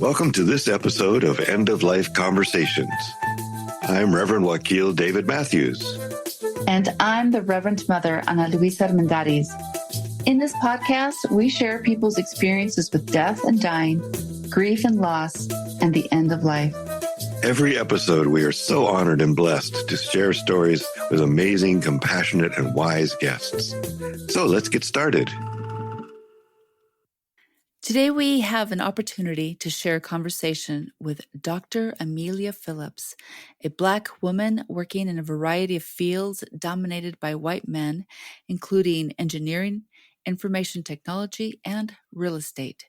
Welcome to this episode of End of Life Conversations. I'm Reverend Wakil David Matthews. And I'm the Reverend Mother, Ana Luisa Armendariz. In this podcast, we share people's experiences with death and dying, grief and loss, and the end of life. Every episode, we are so honored and blessed to share stories with amazing, compassionate, and wise guests. So let's get started. Today, we have an opportunity to share a conversation with Dr. Amelia Phillips, a Black woman working in a variety of fields dominated by white men, including engineering, information technology, and real estate.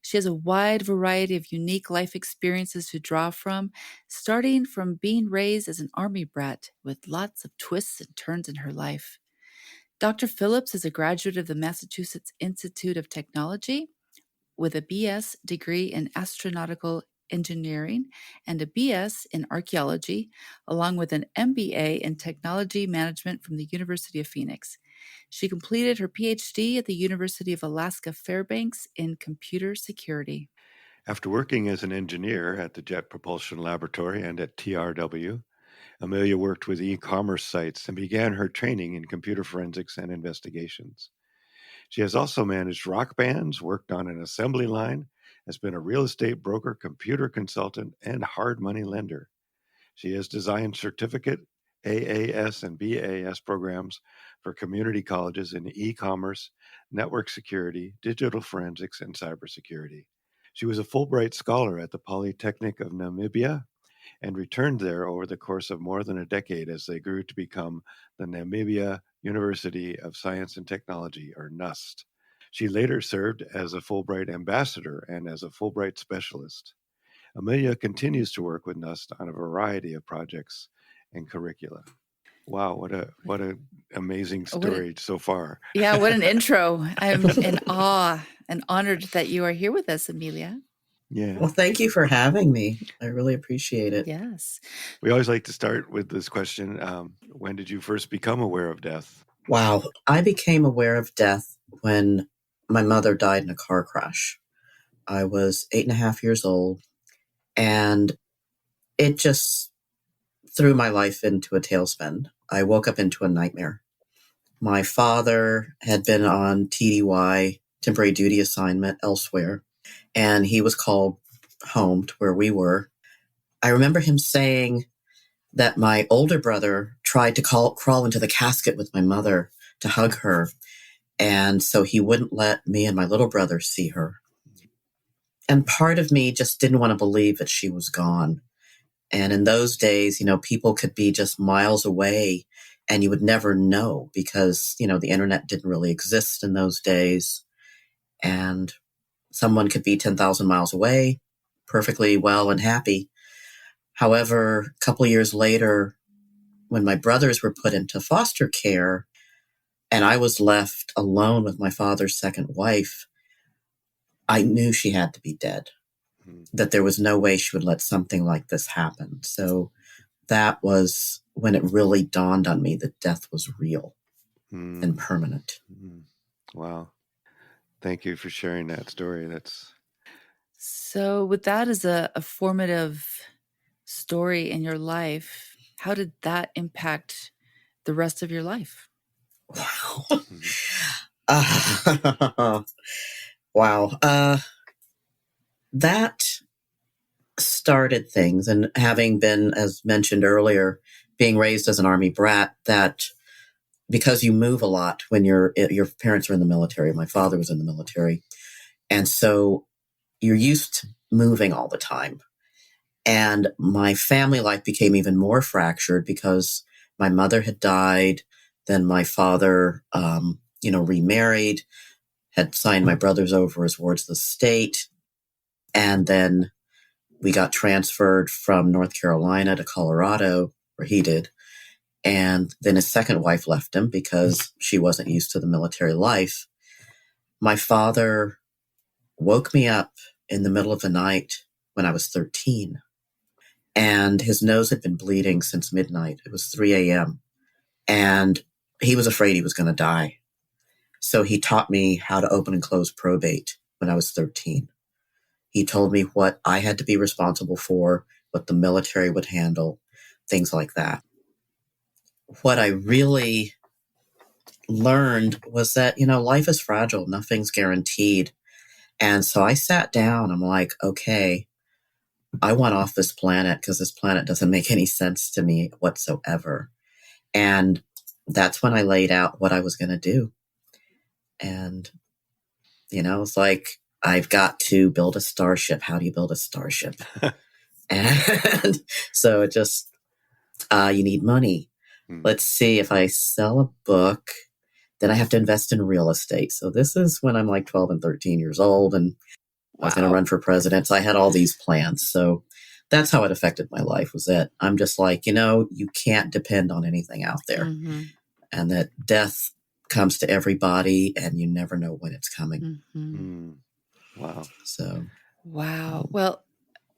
She has a wide variety of unique life experiences to draw from, starting from being raised as an Army brat with lots of twists and turns in her life. Dr. Phillips is a graduate of the Massachusetts Institute of Technology, with a BS degree in Astronautical Engineering and a BS in Archaeology, along with an MBA in Technology Management from the University of Phoenix. She completed her PhD at the University of Alaska Fairbanks in Computer Security. After working as an engineer at the Jet Propulsion Laboratory and at TRW, Amelia worked with e-commerce sites and began her training in computer forensics and investigations. She has also managed rock bands, worked on an assembly line, has been a real estate broker, computer consultant, and hard money lender. She has designed certificate, AAS, and BAS programs for community colleges in e-commerce, network security, digital forensics, and cybersecurity. She was a Fulbright Scholar at the Polytechnic of Namibia and returned there over the course of more than a decade as they grew to become the Namibia University of Science and Technology, or NUST. She later served as a Fulbright ambassador and as a Fulbright specialist. Amelia continues to work with NUST on a variety of projects and curricula. Wow, what a amazing story so far. Yeah, what an intro. I'm in awe and honored that you are here with us, Amelia. Yeah. Well, thank you for having me. I really appreciate it. Yes. We always like to start with this question. When did you first become aware of death? Wow. I became aware of death when my mother died in a car crash. I was 8.5 years old, and it just threw my life into a tailspin. I woke up into a nightmare. My father had been on TDY, temporary duty assignment, elsewhere, and he was called home to where we were. I remember him saying that my older brother tried to crawl into the casket with my mother to hug her, and so he wouldn't let me and my little brother see her. And part of me just didn't want to believe that she was gone. And in those days, people could be just miles away and you would never know because, the internet didn't really exist in those days. And someone could be 10,000 miles away, perfectly well and happy. However, a couple of years later, when my brothers were put into foster care and I was left alone with my father's second wife, I knew she had to be dead, that there was no way she would let something like this happen. So that was when it really dawned on me that death was real and permanent. Wow. Thank you for sharing that story. So with that as a formative story in your life, how did that impact the rest of your life? Wow. Wow. That started things. And having been, as mentioned earlier, being raised as an Army brat, that because you move a lot when your parents are in the military. My father was in the military. And so you're used to moving all the time. And my family life became even more fractured because my mother had died. Then my father, remarried, had signed my brothers over as wards of the state. And then we got transferred from North Carolina to Colorado, where he did. And then his second wife left him because she wasn't used to the military life. My father woke me up in the middle of the night when I was 13. And his nose had been bleeding since midnight. It was 3 a.m. And he was afraid he was going to die. So he taught me how to open and close probate when I was 13. He told me what I had to be responsible for, what the military would handle, things like that. What I really learned was that, life is fragile. Nothing's guaranteed. And so I sat down. I'm like, okay, I want off this planet because this planet doesn't make any sense to me whatsoever. And that's when I laid out what I was going to do. And, it's like, I've got to build a starship. How do you build a starship? And so it just, you need money. Let's see, if I sell a book, then I have to invest in real estate. So this is when I'm like 12 and 13 years old, and I was going to run for president. So I had all these plans. So that's how it affected my life, was that I'm just like, you can't depend on anything out there. Mm-hmm. And that death comes to everybody and you never know when it's coming. Mm-hmm. Wow. So. Wow. Well,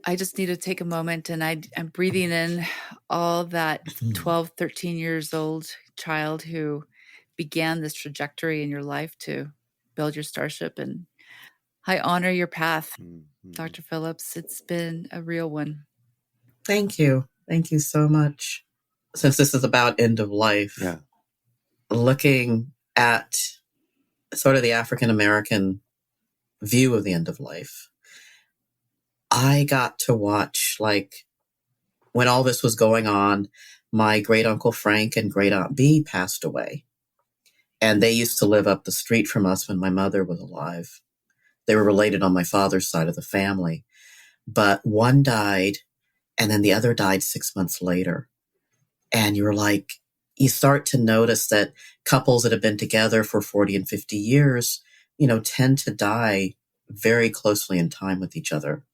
I just need to take a moment, and I'm breathing in all that 12, 13 years old child who began this trajectory in your life to build your starship. And I honor your path, Dr. Phillips. It's been a real one. Thank you. Thank you so much. Since this is about end of life, looking at sort of the African American view of the end of life, I got to watch, like, when all this was going on, my great uncle Frank and great aunt Bee passed away. And they used to live up the street from us when my mother was alive. They were related on my father's side of the family. But one died, and then the other died 6 months later. And you're like, you start to notice that couples that have been together for 40 and 50 years, tend to die very closely in time with each other.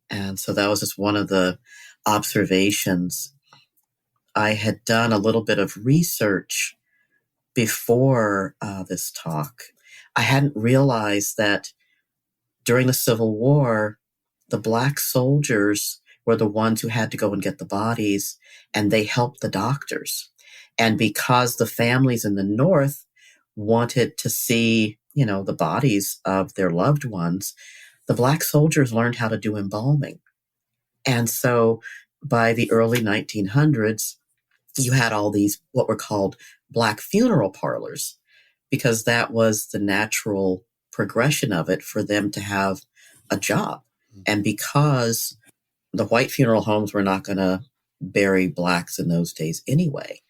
And so that was just one of the observations. I had done a little bit of research before this talk. I hadn't realized that during the Civil War, the Black soldiers were the ones who had to go and get the bodies, and they helped the doctors. And because the families in the North wanted to see, the bodies of their loved ones, the Black soldiers learned how to do embalming. And so by the early 1900s, you had all these what were called Black funeral parlors, because that was the natural progression of it for them to have a job. And because the white funeral homes were not going to bury Blacks in those days anyway,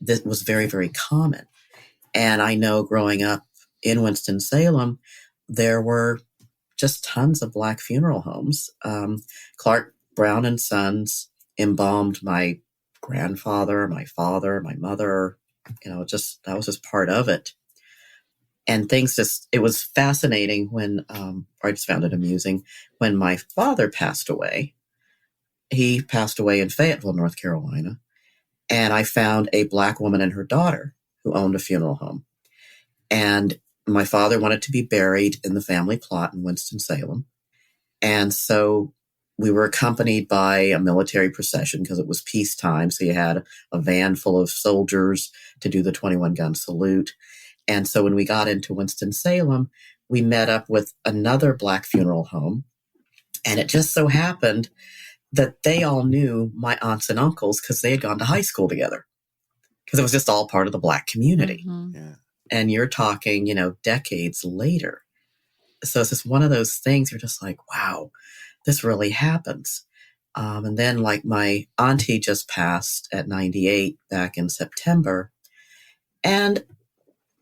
this was very, very common. And I know growing up in Winston-Salem, there were just tons of Black funeral homes. Clark Brown and Sons embalmed my grandfather, my father, my mother, that was just part of it. And it was fascinating when, I just found it amusing, when my father passed away. He passed away in Fayetteville, North Carolina. And I found a Black woman and her daughter who owned a funeral home. And my father wanted to be buried in the family plot in Winston-Salem. And so we were accompanied by a military procession because it was peacetime. So you had a van full of soldiers to do the 21-gun salute. And so when we got into Winston-Salem, we met up with another Black funeral home. And it just so happened that they all knew my aunts and uncles because they had gone to high school together, because it was just all part of the Black community. Mm-hmm. Yeah. And you're talking, decades later. So it's just one of those things you're just like, wow, this really happens. And then, like, my auntie just passed at 98 back in September. And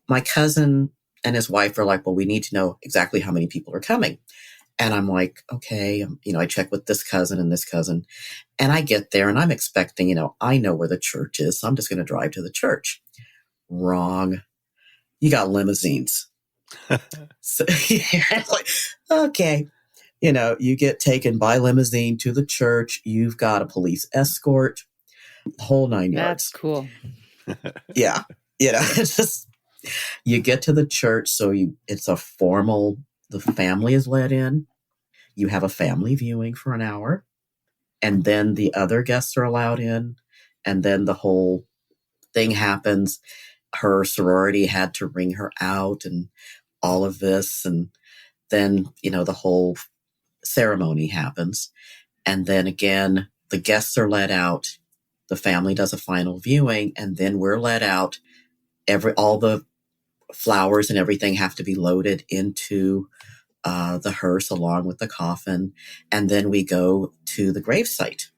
my cousin and his wife are like, well, we need to know exactly how many people are coming. And I'm like, okay, I check with this cousin and this cousin. And I get there and I'm expecting, I know where the church is, so I'm just going to drive to the church. Wrong. You got limousines. So like, okay. You get taken by limousine to the church. You've got a police escort, the whole 9 yards. That's cool. Yeah. It's just, you get to the church. So it's a formal, the family is let in. You have a family viewing for an hour, and then the other guests are allowed in. And then the whole thing happens. Her sorority had to ring her out and all of this. And then, the whole ceremony happens. And then again, the guests are let out. The family does a final viewing, and then we're let out. All the flowers and everything have to be loaded into the hearse along with the coffin. And then we go to the gravesite.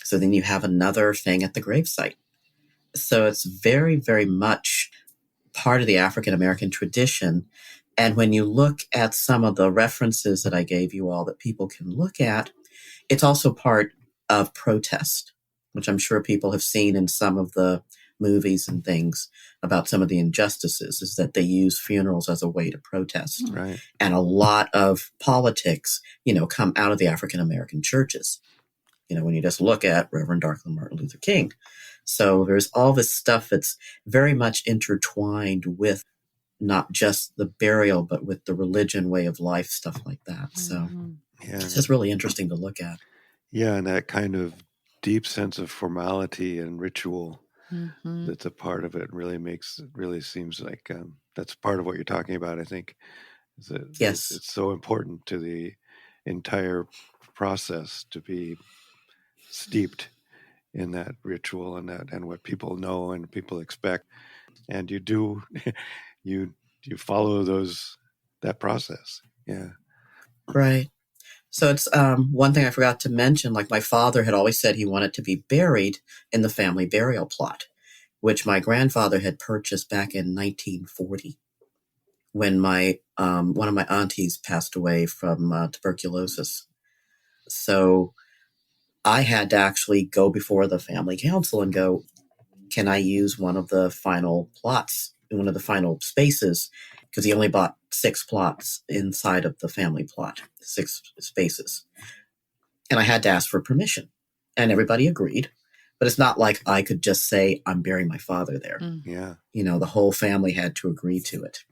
So then you have another thing at the gravesite. So it's very, very much part of the African American tradition. And when you look at some of the references that I gave you all that people can look at, it's also part of protest, which I'm sure people have seen in some of the movies and things about some of the injustices, is that they use funerals as a way to protest. Right. And a lot of politics, come out of the African American churches. When you just look at Reverend Dr. Martin Luther King. So there's all this stuff that's very much intertwined with not just the burial, but with the religion, way of life, stuff like that. So it's just really interesting to look at. Yeah, and that kind of deep sense of formality and ritual that's a part of it really seems like that's part of what you're talking about, I think. Yes. It's so important to the entire process to be steeped in that ritual and what people know and people expect. And you do, you follow that process. Yeah. Right. So it's one thing I forgot to mention, like my father had always said he wanted to be buried in the family burial plot, which my grandfather had purchased back in 1940 when my one of my aunties passed away from tuberculosis. So I had to actually go before the family council and go, can I use one of the final plots, one of the final spaces? Because he only bought 6 plots inside of the family plot, 6 spaces. And I had to ask for permission. And everybody agreed. But it's not like I could just say, I'm burying my father there. Yeah. The whole family had to agree to it.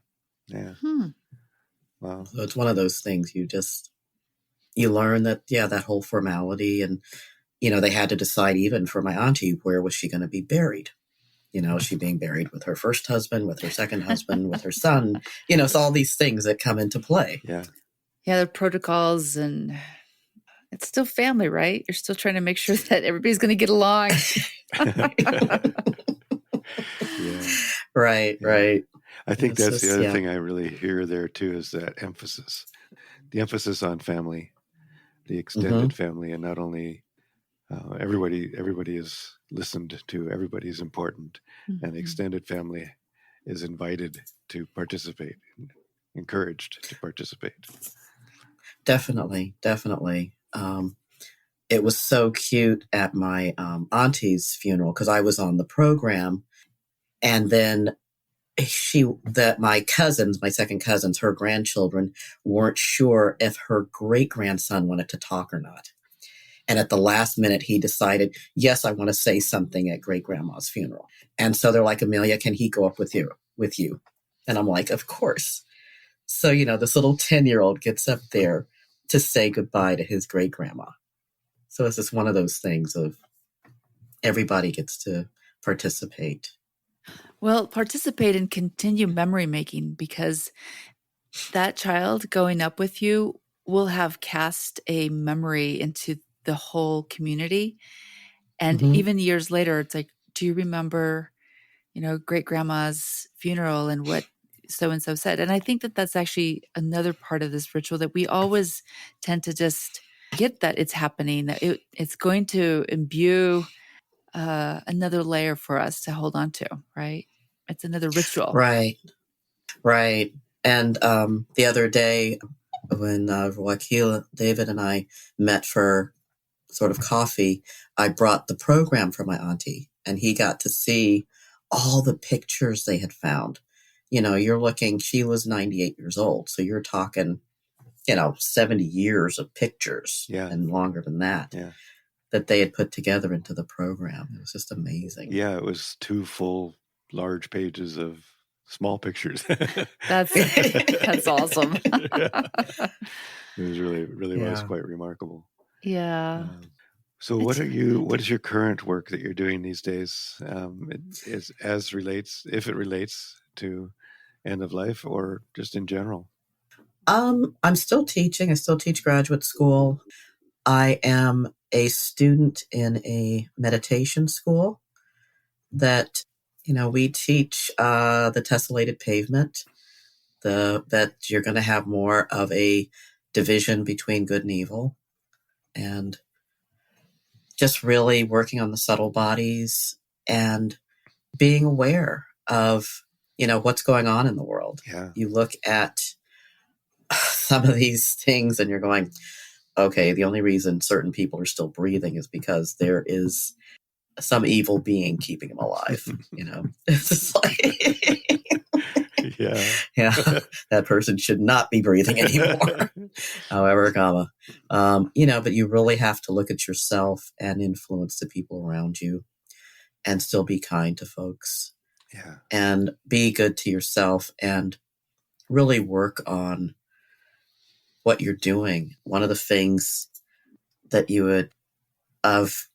Yeah. Wow. So it's one of those things you learn that, that whole formality. And, they had to decide even for my auntie, where was she going to be buried? Is she being buried with her first husband, with her second husband, with her son? It's all these things that come into play. Yeah. Yeah, the protocols, and it's still family, right? You're still trying to make sure that everybody's going to get along. Yeah. Right, right. I think that's the other thing I really hear there too, is that emphasis. The emphasis on family, the extended family, and not only everybody is listened to, everybody's important, and the extended family is invited to participate, encouraged to participate. Definitely. It was so cute at my auntie's funeral because I was on the program, and then my second cousins, her grandchildren weren't sure if her great grandson wanted to talk or not. And at the last minute, he decided, yes, I want to say something at great grandma's funeral. And so they're like, Amelia, can he go up with you? And I'm like, of course. So, this little 10-year-old gets up there to say goodbye to his great grandma. So it's just one of those things of everybody gets to participate. Well, participate and continue memory making, because that child going up with you will have cast a memory into the whole community. And even years later, it's like, do you remember, great grandma's funeral and what so-and-so said? And I think that that's actually another part of this ritual that we always tend to just get, that it's happening, that it's going to imbue another layer for us to hold on to, right? It's another ritual. Right. And the other day when Joaquin, David, and I met for sort of coffee, I brought the program for my auntie, and he got to see all the pictures they had found. You're looking, she was 98 years old. So you're talking, 70 years of pictures and longer than that, that they had put together into the program. It was just amazing. Yeah, it was 2 full large pages of small pictures. That's awesome. It was really was quite remarkable. Yeah. So what is your current work that you're doing these days? If it relates to end of life or just in general? I'm still teaching. I still teach graduate school. I am a student in a meditation school that, we teach the tessellated pavement, that you're going to have more of a division between good and evil, and just really working on the subtle bodies and being aware of, what's going on in the world. Yeah. You look at some of these things and you're going, okay, the only reason certain people are still breathing is because there is some evil being keeping them alive. It's just like, yeah, that person should not be breathing anymore. However, but you really have to look at yourself and influence the people around you and still be kind to folks. Yeah. And be good to yourself and really work on what you're doing. One of the things that you would, of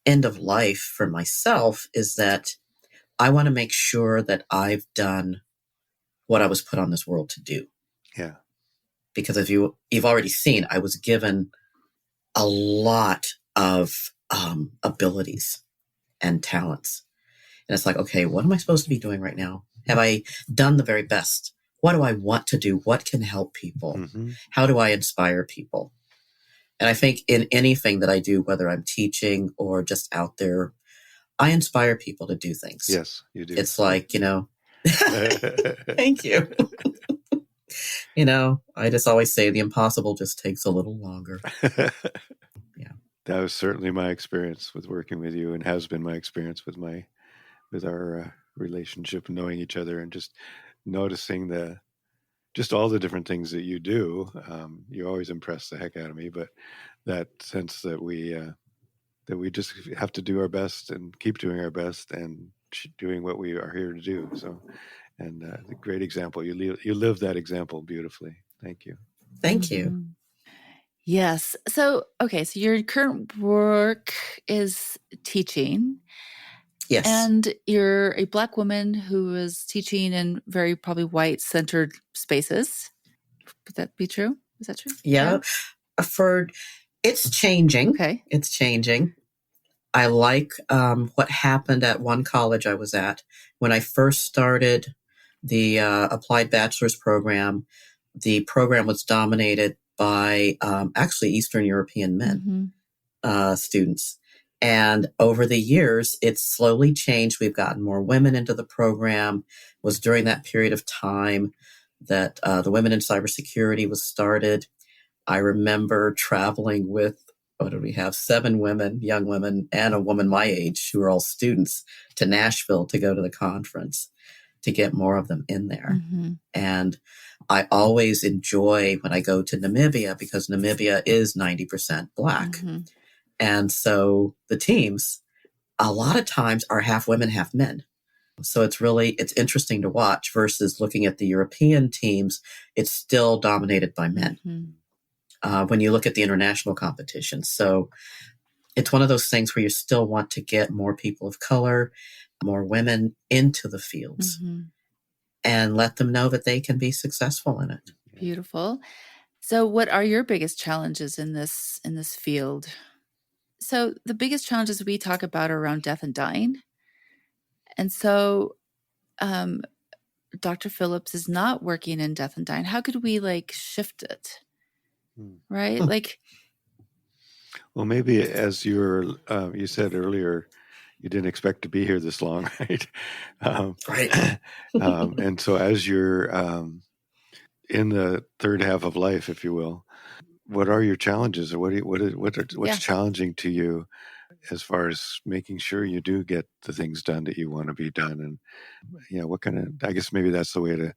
end of life for myself, is that I want to make sure that I've done what I was put on this world to do. Yeah. Because if you've already seen, I was given a lot of abilities and talents. And it's like, okay, what am I supposed to be doing right now? Have I done the very best? What do I want to do? What can help people? Mm-hmm. How do I inspire people? And I think in anything that I do, whether I'm teaching or just out there, I inspire people to do things. Yes, you do. It's like, thank you. I just always say the impossible just takes a little longer. Yeah. That was certainly my experience with working with you, and has been my experience with our relationship, knowing each other, and just noticing just all the different things that you do. You always impress the heck out of me, but that sense that we just have to do our best and keep doing our best and doing what we are here to do. So, and a great example. You live that example beautifully. Thank you. Thank you. Yes. So, okay. So your current work is teaching. Yes. And you're a Black woman who is teaching in very probably white-centered spaces. Would that be true? Is that true? Yeah. It's changing. Okay. It's changing. I like what happened at one college I was at. When I first started the applied bachelor's program, the program was dominated by actually Eastern European men, students. And over the years, it's slowly changed. We've gotten more women into the program. It was during that period of time that the Women in Cybersecurity was started. I remember traveling with, what did we have? 7 women, young women, and a woman my age who are all students, to Nashville to go to the conference to get more of them in there. And I always enjoy when I go to Namibia, because Namibia is 90% Black. And so the teams, a lot of times, are half women, half men. So it's interesting to watch, versus looking at the European teams, it's still dominated by men. When you look at the international competition. So it's one of those things where you still want to get more people of color, more women into the fields, and let them know that they can be successful in it. Beautiful. So what are your biggest challenges in this field? So the biggest challenges we talk about are around death and dying. And so Dr. Phillips is not working in death and dying. How could we shift it? Right? Well, maybe as you said earlier, you didn't expect to be here this long, right? Right. And so as you're in the third half of life, if you will, what are your challenges, or what's challenging to you as far as making sure you do get the things done that you want to be done? And what kind of, I guess maybe that's the way to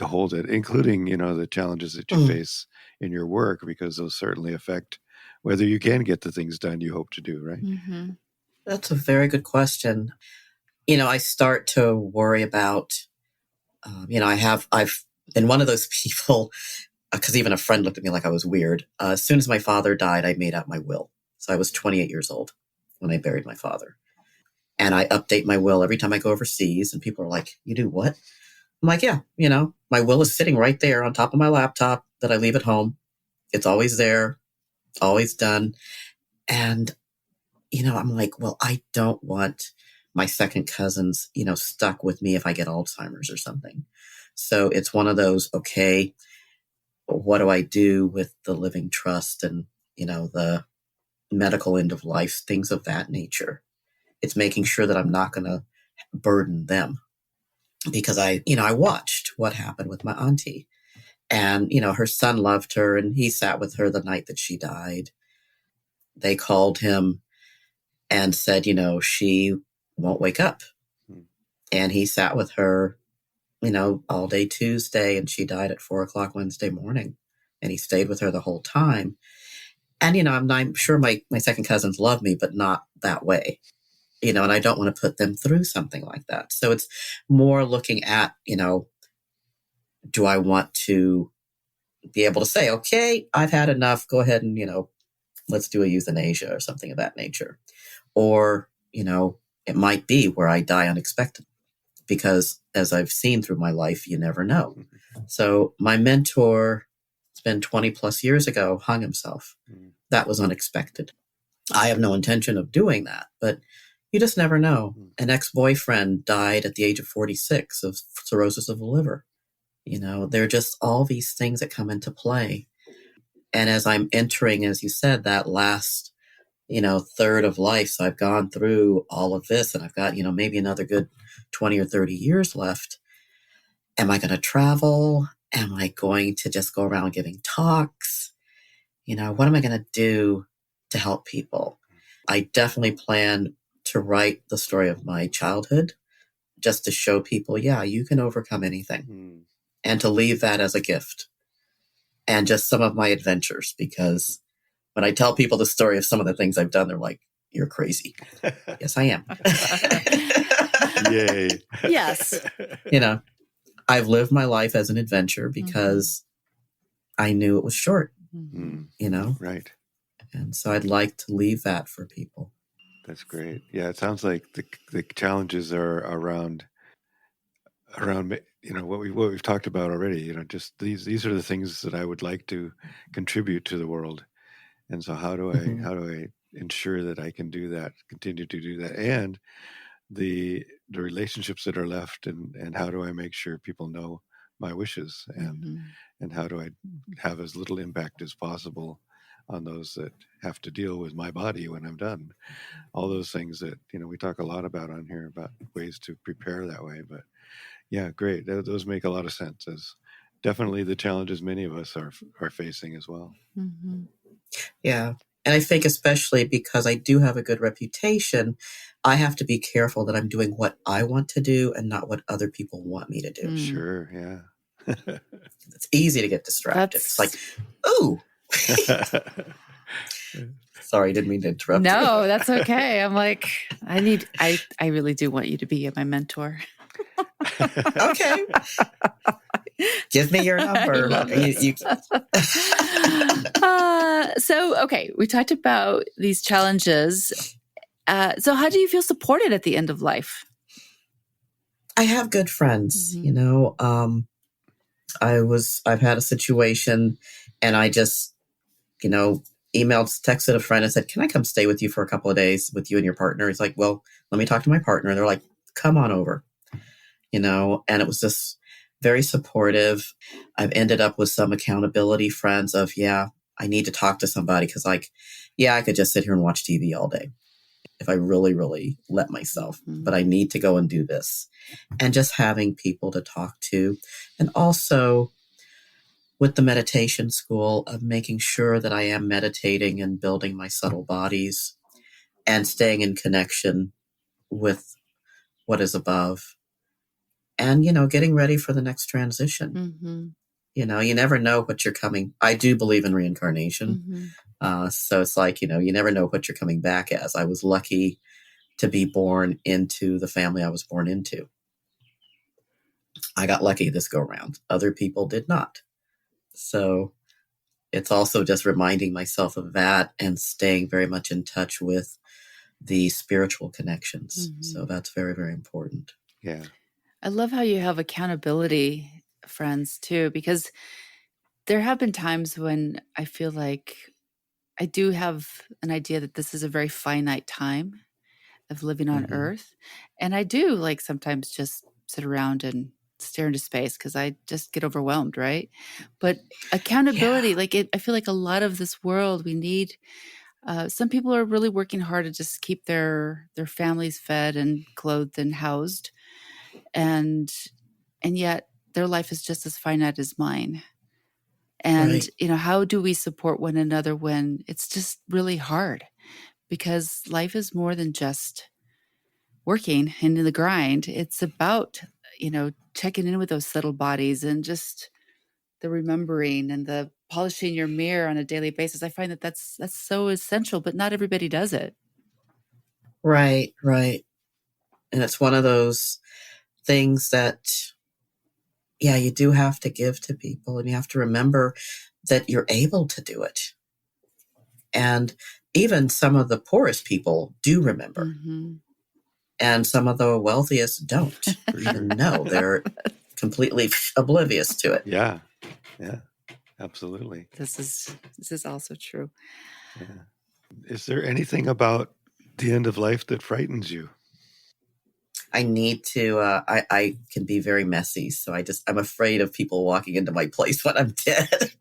hold it, including, the challenges that you face in your work, because those certainly affect whether you can get the things done you hope to do, right? That's a very good question. I start to worry about, I've been one of those people, because even a friend looked at me like I was weird. As soon as my father died, I made out my will. So I was 28 years old when I buried my father. And I update my will every time I go overseas, and people are like, "You do what?" I'm like, yeah, my will is sitting right there on top of my laptop that I leave at home. It's always there, always done. And, I'm like, well, I don't want my second cousins, stuck with me if I get Alzheimer's or something. So it's one of those, okay, what do I do with the living trust and, the medical end of life, things of that nature. It's making sure that I'm not going to burden them, because I watched what happened with my auntie, and, her son loved her and he sat with her the night that she died. They called him and said, she won't wake up. And he sat with her, all day Tuesday, and she died at 4:00 Wednesday morning. And he stayed with her the whole time. And, I'm sure my second cousins love me, but not that way, and I don't want to put them through something like that. So it's more looking at, do I want to be able to say, okay, I've had enough, go ahead and, let's do a euthanasia or something of that nature. Or, it might be where I die unexpectedly, because as I've seen through my life, you never know. So my mentor, it's been 20 plus years ago, hung himself. That was unexpected. I have no intention of doing that, but you just never know. An ex-boyfriend died at the age of 46 of cirrhosis of the liver. There are just all these things that come into play. And as I'm entering, as you said, that last, third of life, so I've gone through all of this and I've got, maybe another good 20 or 30 years left. Am I going to travel? Am I going to just go around giving talks? What am I going to do to help people? I definitely plan to write the story of my childhood, just to show people, yeah, you can overcome anything, and to leave that as a gift, and just some of my adventures, because when I tell people the story of some of the things I've done, they're like, you're crazy. Yes, I am. Yay. Yes. I've lived my life as an adventure because I knew it was short, Right. And so I'd like to leave that for people. That's great. Yeah, it sounds like the challenges are around what we've talked about already. Just these are the things that I would like to contribute to the world, and so how do I ensure that I can do that, continue to do that, and the relationships that are left, and how do I make sure people know my wishes, and how do I have as little impact as possible on those that have to deal with my body when I'm done. All those things that, we talk a lot about on here, about ways to prepare that way. But yeah, great. Those make a lot of sense, as definitely the challenges many of us are facing as well. Yeah. And I think especially because I do have a good reputation, I have to be careful that I'm doing what I want to do and not what other people want me to do. Sure, yeah. It's easy to get distracted. It's like, ooh. Sorry, didn't mean to interrupt you. No, that's okay. I'm like, I really do want you to be my mentor. Okay. Give me your number. So, okay, we talked about these challenges. So how do you feel supported at the end of life? I have good friends, I've had a situation and I just, texted a friend and said, can I come stay with you for a couple of days with you and your partner? He's like, well, let me talk to my partner. And they're like, come on over, and it was just very supportive. I've ended up with some accountability friends of, I need to talk to somebody, because I could just sit here and watch TV all day if I really, really let myself, but I need to go and do this. And just having people to talk to. And also with the meditation school, of making sure that I am meditating and building my subtle bodies and staying in connection with what is above. And, getting ready for the next transition. You never know what you're coming. I do believe in reincarnation. So it's like, you never know what you're coming back as. I was lucky to be born into the family I was born into. I got lucky this go around. Other people did not. So it's also just reminding myself of that and staying very much in touch with the spiritual connections. So that's very, very important. Yeah. I love how you have accountability friends too, because there have been times when I feel like I do have an idea that this is a very finite time of living on Mhm. Earth. And I do like sometimes just sit around and stare into space because I just get overwhelmed, right? But accountability, Yeah. like I feel like a lot of this world we need. Some people are really working hard to just keep their families fed and clothed and housed, and yet their life is just as finite as mine. And Right. how do we support one another when it's just really hard? Because life is more than just working and in the grind. It's about, checking in with those little bodies and just the remembering and the polishing your mirror on a daily basis. I find that that's so essential, but not everybody does it. Right. Right. And it's one of those things that, yeah, you do have to give to people, and you have to remember that you're able to do it. And even some of the poorest people do remember, Mm-hmm. and some of the wealthiest don't For sure. even know. They're completely oblivious to it. Yeah. Yeah. Absolutely. This is also true. Yeah. Is there anything about the end of life that frightens you? I need to, I can be very messy. So I'm afraid of people walking into my place when I'm dead.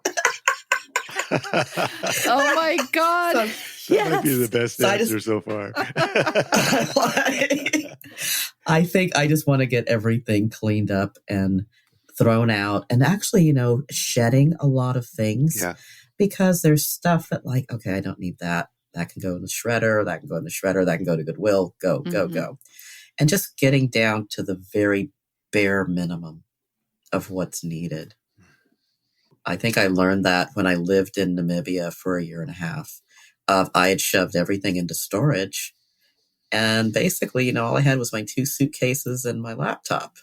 Oh my God. That might be the best So answer so far. I think I just want to get everything cleaned up and thrown out, and actually, shedding a lot of things, Yeah. because there's stuff that, like, okay, I don't need that. That can go in the shredder. That can go in the shredder. That can go to Goodwill. Go, go, Mm-hmm. go. And just getting down to the very bare minimum of what's needed. I think I learned that when I lived in Namibia for a year and a half. I had shoved everything into storage. And basically, all I had was my 2 suitcases and my laptop.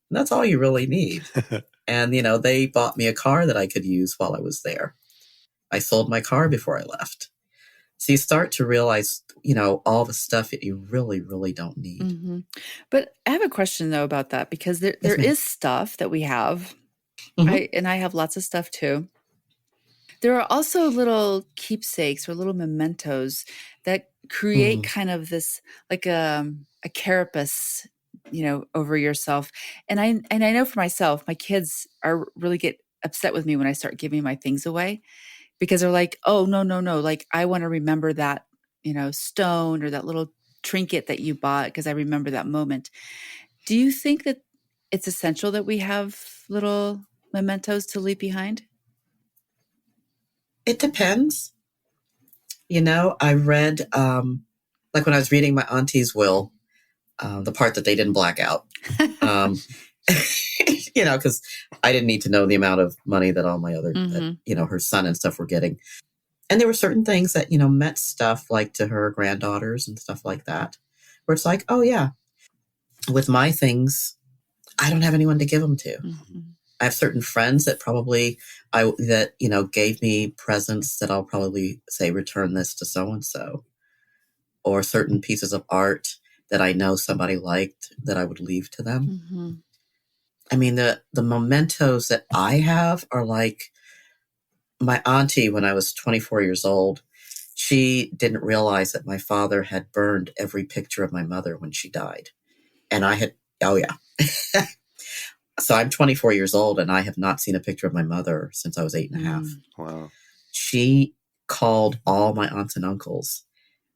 And that's all you really need. And, they bought me a car that I could use while I was there. I sold my car before I left. So you start to realize, all the stuff that you really, really don't need. Mm-hmm. But I have a question though about that, because there Yes, ma'am. is stuff that we have. Mhm. I have lots of stuff too. There are also little keepsakes or little mementos that create Mhm. kind of this, like a carapace, over yourself. And I know for myself, my kids are really get upset with me when I start giving my things away, because they're like, "Oh, no, no, no, like I want to remember that, stone or that little trinket that you bought because I remember that moment." Do you think that it's essential that we have little mementos to leave behind? It depends. I read, like when I was reading my auntie's will, the part that they didn't black out. Um, because I didn't need to know the amount of money that all my other, that, Mm-hmm. her son and stuff were getting. And there were certain things that, meant stuff, like to her granddaughters and stuff like that, where it's like, oh yeah, with my things, I don't have anyone to give them to. Mm-hmm. I have certain friends that gave me presents that I'll probably say, return this to so-and-so, or certain pieces of art that I know somebody liked that I would leave to them. Mm-hmm. I mean, the mementos that I have are like my auntie. When I was 24 years old, she didn't realize that my father had burned every picture of my mother when she died. And oh yeah. So I'm 24 years old and I have not seen a picture of my mother since I was 8.5. Wow. She called all my aunts and uncles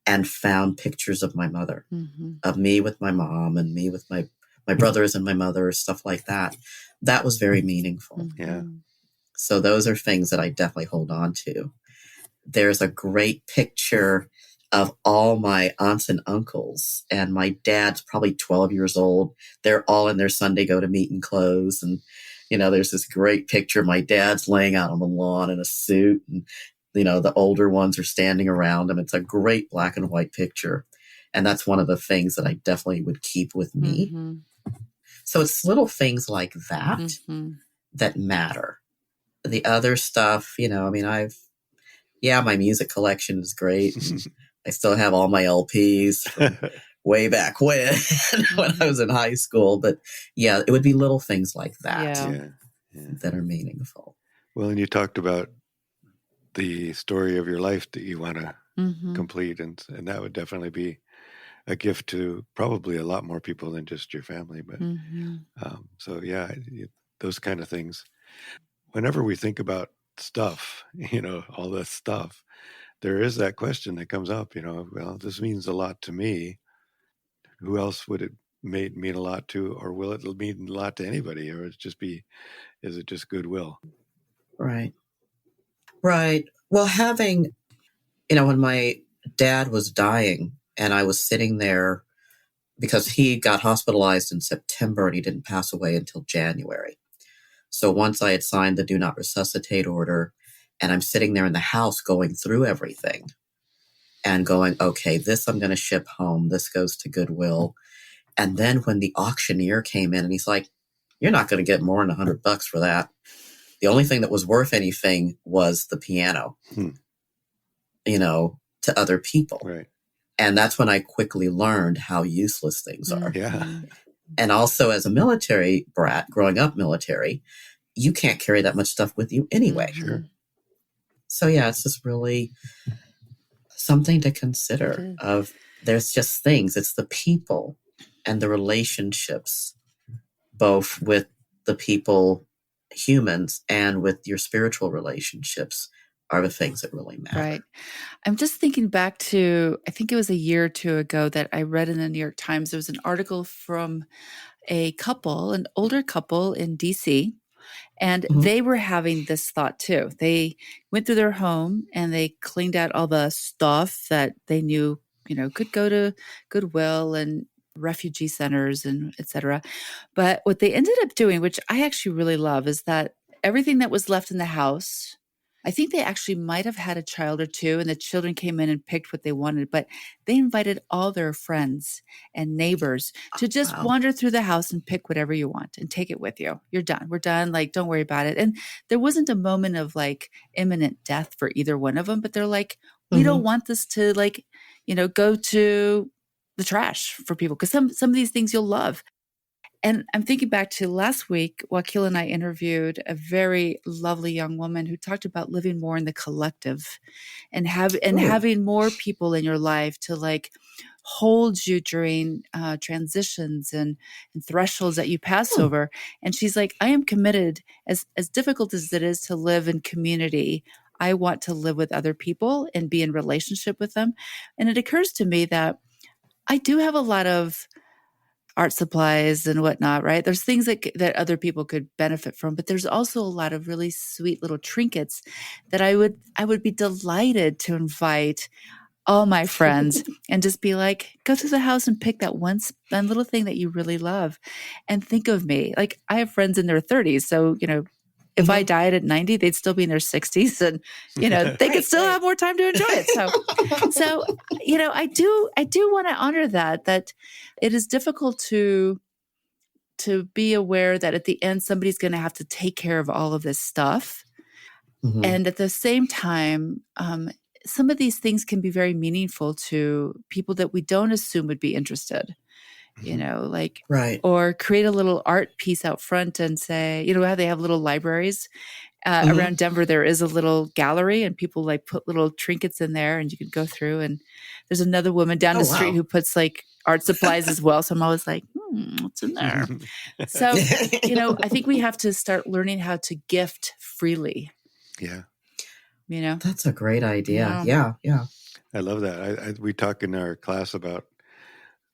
and found pictures of my mother, Mm-hmm. of me with my mom and me with my brothers and my mother, stuff like that. That was very meaningful. Mm-hmm. Yeah. So those are things that I definitely hold on to. There's a great picture of all my aunts and uncles, and my dad's probably 12 years old. They're all in their Sunday go to meeting clothes. And, there's this great picture. My dad's laying out on the lawn in a suit, and, the older ones are standing around him. It's a great black and white picture. And that's one of the things that I definitely would keep with me. Mm-hmm. So it's little things like that Mm-hmm. that matter. The other stuff, my music collection is great. I still have all my LPs from way back when, when I was in high school. But yeah, it would be little things like that that are meaningful. Well, and you talked about the story of your life that you want to complete, and that would definitely be a gift to probably a lot more people than just your family. But so yeah, those kind of things. Whenever we think about stuff, all this stuff, there is that question that comes up, well, this means a lot to me. Who else would it mean a lot to, or will it mean a lot to anybody, or is it just goodwill? Right. Well, having, when my dad was dying and I was sitting there because he got hospitalized in September and he didn't pass away until January. So once I had signed the do not resuscitate order and I'm sitting there in the house going through everything and going, okay, this I'm going to ship home. This goes to Goodwill. And then when the auctioneer came in and he's like, you're not going to get more than $100 for that. The only thing that was worth anything was the piano, to other people. Right. And that's when I quickly learned how useless things are. Yeah. And also as a military brat, growing up military, you can't carry that much stuff with you anyway. Sure. So yeah, it's just really something to consider of there's just things. It's the people and the relationships, both with the people, humans, and with your spiritual relationships are the things that really matter. Right. I'm just thinking back to, I think it was a year or two ago that I read in the New York Times, there was an article from a couple, an older couple in DC, and they were having this thought too. They went through their home and they cleaned out all the stuff that they knew, could go to Goodwill and refugee centers and et cetera. But what they ended up doing, which I actually really love, is that everything that was left in the house, I think they actually might have had a child or two and the children came in and picked what they wanted, but they invited all their friends and neighbors to just wander through the house and pick whatever you want and take it with you. You're done. We're done. Like, don't worry about it. And there wasn't a moment of like imminent death for either one of them, but they're like, we don't want this to go to the trash for people, because some of these things you'll love. And I'm thinking back to last week, Wakil and I interviewed a very lovely young woman who talked about living more in the collective and having more people in your life to like hold you during transitions and thresholds that you pass over. And she's like, I am committed, as difficult as it is to live in community, I want to live with other people and be in relationship with them. And it occurs to me that I do have a lot of art supplies and whatnot, right? There's things that other people could benefit from, but there's also a lot of really sweet little trinkets that I would be delighted to invite all my friends and just be like, go through the house and pick that one little thing that you really love and think of me. Like, I have friends in their 30s. So, if I died at 90, they'd still be in their 60s and, they could still have more time to enjoy it. So, I do want to honor that it is difficult to be aware that at the end, somebody's going to have to take care of all of this stuff. And at the same time, some of these things can be very meaningful to people that we don't assume would be interested. Or create a little art piece out front and say, how they have little libraries around Denver. There is a little gallery and people like put little trinkets in there and you can go through. And there's another woman down the street who puts like art supplies as well. So I'm always like, what's in there? So, I think we have to start learning how to gift freely. Yeah. That's a great idea. Yeah. I love that. We talk in our class about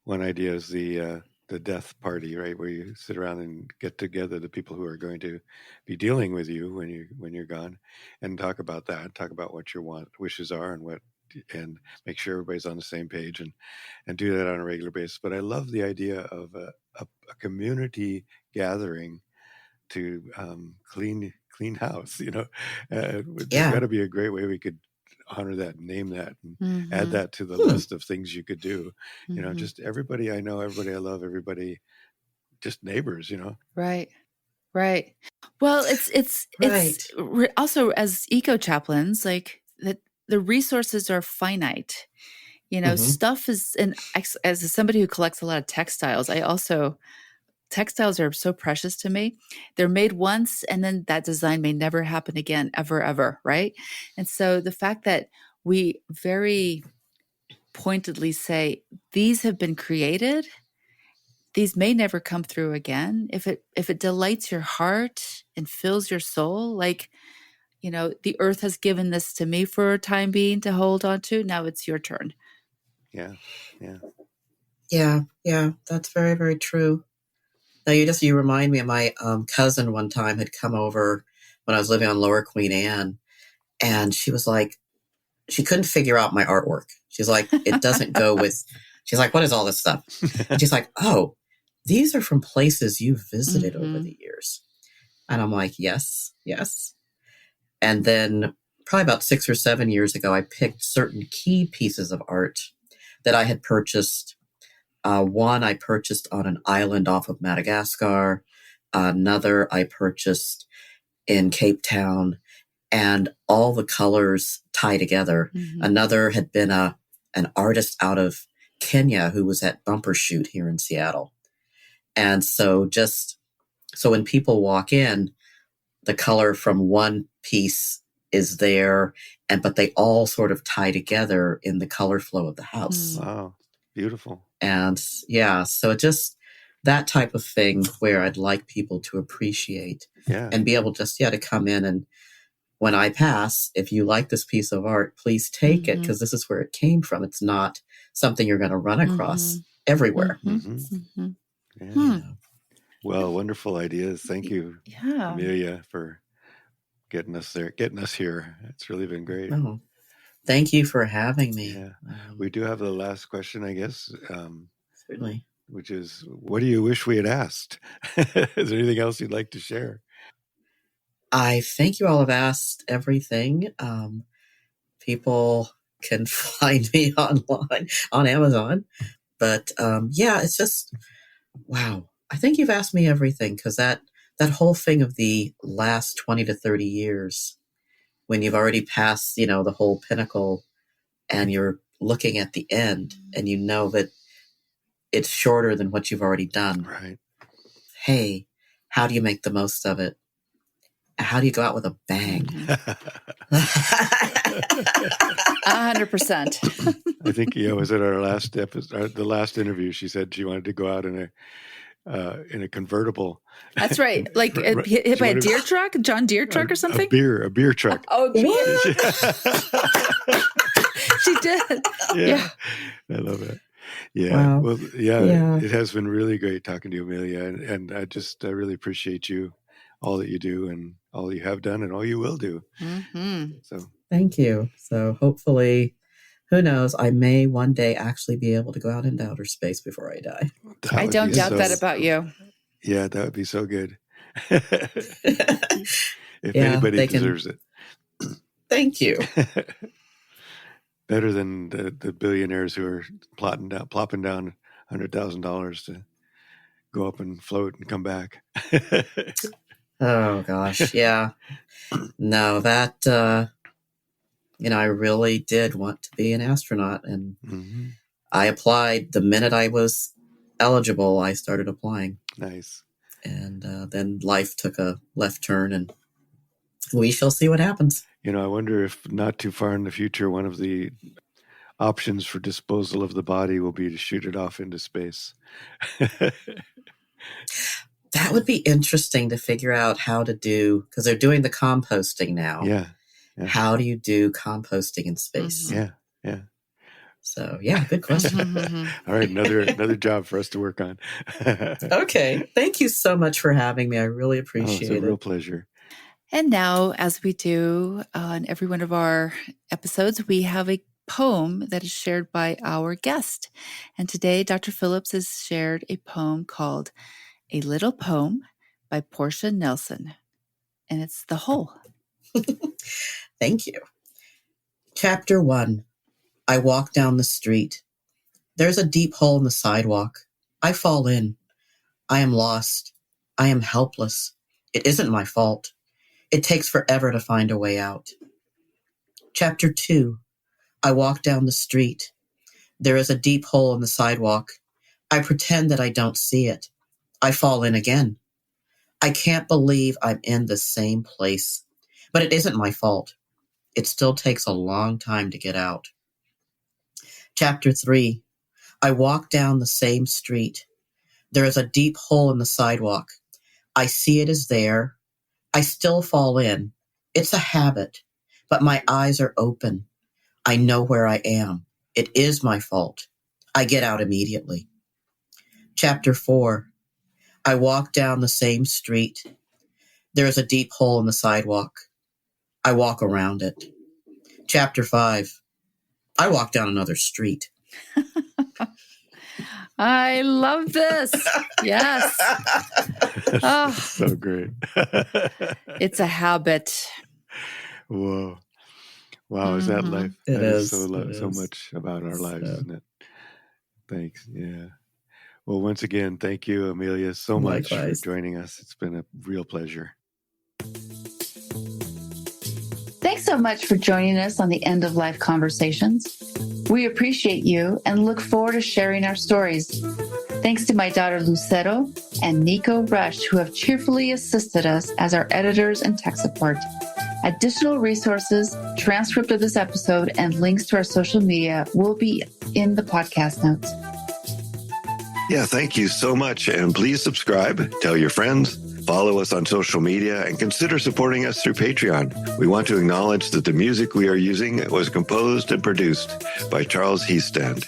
one idea is the death party, right? Where you sit around and get together the people who are going to be dealing with you when you're gone, and talk about that. Talk about what your wishes are and make sure everybody's on the same page and do that on a regular basis. But I love the idea of a community gathering to clean house. There's got to be a great way we could honor that, name that, and add that to the list of things you could do. Just everybody I know, everybody I love, everybody, just neighbors. Right. Well, it's also, as eco chaplains, like that the resources are finite. Stuff is, and as somebody who collects a lot of textiles, textiles are so precious to me. They're made once, and then that design may never happen again, ever, right? And so the fact that we very pointedly say, these have been created, these may never come through again. If it delights your heart and fills your soul, the earth has given this to me for a time being to hold on to. Now it's your turn. Yeah. That's very, very true. Now you remind me of my cousin one time had come over when I was living on Lower Queen Anne, and she was like, she couldn't figure out my artwork. She's like, it doesn't go with, she's like, what is all this stuff? And she's like, oh, these are from places you've visited over the years. And I'm like, yes. And then probably about 6 or 7 years ago, I picked certain key pieces of art that I had purchased. One I purchased on an island off of Madagascar. Another I purchased in Cape Town, and all the colors tie together. Another had been an artist out of Kenya who was at Bumper Shoot here in Seattle. And so when people walk in, the color from one piece is there, but they all sort of tie together in the color flow of the house. Wow. Beautiful. And so just that type of thing where I'd like people to appreciate and be able to come in, and when I pass, if you like this piece of art, please take it, because this is where it came from. It's not something you're going to run across everywhere. Yeah. Well, wonderful ideas. Thank you, Amelia, for getting us here. It's really been great. Oh, thank you for having me. Yeah. We do have the last question, I guess. Certainly. Which is, what do you wish we had asked? Is there anything else you'd like to share? I think you all have asked everything. People can find me online on Amazon. But it's just, wow. I think you've asked me everything, because that whole thing of the last 20 to 30 years, when you've already passed, the whole pinnacle, and you're looking at the end, and you know that it's shorter than what you've already done. Right. Hey, how do you make the most of it? How do you go out with a bang? 100%. I think was it our last episode, the last interview? She said she wanted to go out in a convertible. That's right, like hit by a deer truck, John Deere truck, or something. A beer truck. Oh, beer. She did. Yeah, I love it. Yeah. Wow. Well, it has been really great talking to you, Amelia, and I really appreciate you, all that you do, and all you have done, and all you will do. So thank you. So hopefully, who knows, I may one day actually be able to go out into outer space before I die. I don't doubt that about you. Yeah, that would be so good. If anybody deserves it. Thank you. Better than the billionaires who are plopping down $100,000 to go up and float and come back. Oh gosh, yeah. No, that I really did want to be an astronaut, and I applied the minute I was eligible. I started applying. Nice. And then life took a left turn, and we shall see what happens. I wonder if not too far in the future, one of the options for disposal of the body will be to shoot it off into space. That would be interesting to figure out how to do, because they're doing the composting now. Yeah. How do you do composting in space? Yeah. So, good question. All right, another job for us to work on. Okay. Thank you so much for having me. I really appreciate it. It's a real pleasure. And now, as we do on every one of our episodes, we have a poem that is shared by our guest. And today, Dr. Phillips has shared a poem called A Little Poem by Portia Nelson. And it's The Hole. Thank you. Chapter 1. I walk down the street. There's a deep hole in the sidewalk. I fall in. I am lost. I am helpless. It isn't my fault. It takes forever to find a way out. Chapter 2. I walk down the street. There is a deep hole in the sidewalk. I pretend that I don't see it. I fall in again. I can't believe I'm in the same place. But it isn't my fault. It still takes a long time to get out. Chapter 3. I walk down the same street. There is a deep hole in the sidewalk. I see it is there. I still fall in. It's a habit, but my eyes are open. I know where I am. It is my fault. I get out immediately. Chapter 4. I walk down the same street. There is a deep hole in the sidewalk. I walk around it. Chapter 5. I walk down another street. I love this. Yes. Oh, So great. it's a habit. Whoa. Wow, is that life? It That is. so much about our lives, So. isn't it? Thanks. Yeah. Well, once again, thank you, Amelia, so much Likewise. for joining us. It's been a real pleasure. Thanks so much for joining us on the End of Life Conversations. We appreciate you and look forward to sharing our stories. Thanks to my daughter Lucero and Nico Rush, who have cheerfully assisted us as our editors and tech support. Additional resources, transcript of this episode, and links to our social media will be in the podcast notes. Yeah, thank you so much. And please subscribe, tell your friends, follow us on social media, and consider supporting us through Patreon. We want to acknowledge that the music we are using was composed and produced by Charles Heastand.